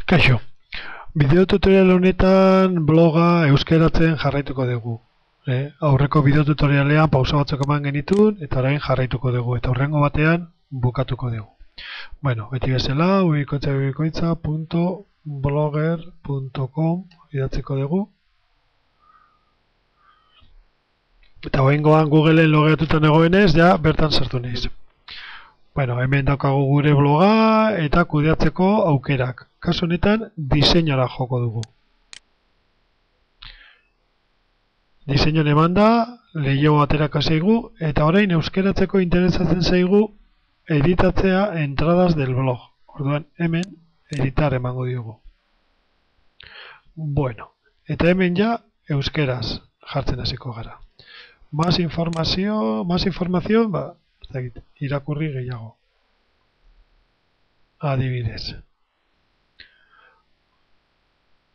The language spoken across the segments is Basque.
Kaixo, bideo tutorial honetan bloga euskaratzen jarraituko dugu. Aurreko bideo tutorialean pausa batzuk eman genitun eta orain jarraituko dugu eta hurrengo batean bukatuko dugu. Bueno, beti bezala, ubikoitza.blogger.com idatziko dugu. Eta oraingoan Googleen logeatuta nagoenez, ja bertan sartu naiz. Bueno, hemen daukagu gure bloga eta kudeatzeko aukerak. Kasu honetan, diseinora joko dugu. Diseinon emanda, leiho aterako zaigu, eta orain euskaratzeko interesatzen zaigu editatzea entradas del blog. Orduan, hemen editar emango diogu. Bueno, eta hemen ja euskeraz jartzen hasiko gara. Más información, irakurri gehiago. Adibidez.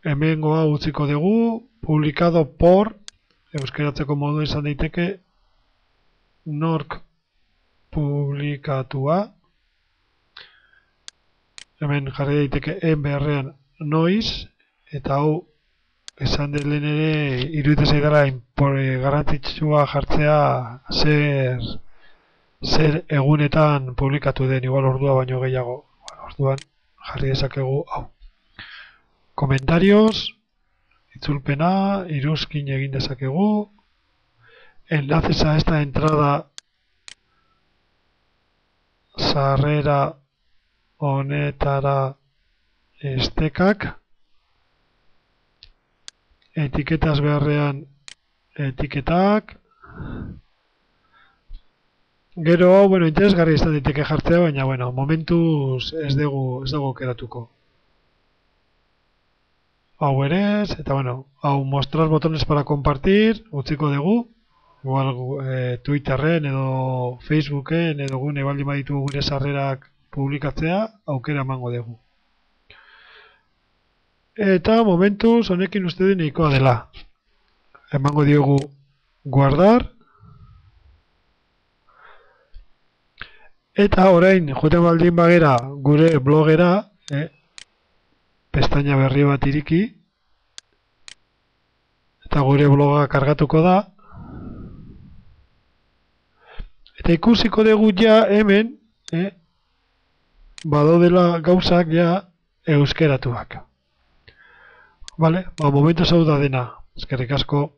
Hemengoa utziko dugu, publicado por, euskaratzeko modu izan daiteke, nork publikatua. Hemen jarri daiteke enberrean noiz, eta hau esan dut lehen ere iruditzen zaidala garrantzitsua jartzea zer egunetan publikatu den, igual ordua baino gehiago. Orduan jarri dezakegu hau. Komentarios, itzulpena, iruzkin egin dezakegu. Enlaces a esta entrada sarrera honetara estekak. Etiketas beharrean etiketak. Gero hau, interesgarri izan daiteke jartzea, baina, momentuz ez dugu aukeratuko. Hau ere, eta hau mostrar botones para compartir, utziko dugu. Igual Twitterren edo Facebooken edo gune baldin baditu gure sarrerak publikatzea, aukera emango dugu. Eta momentuz honekin uste du nahikoa dela. Emango diogu guardar. Eta orain, joten baldin bagera gure blogera, pestaina berri bat iriki, eta gure bloga kargatuko da. Eta ikusiko dugu ja hemen, badaudela gauzak ja euskeratuak. Vale, momentu zau da dena. Eskerrik asko.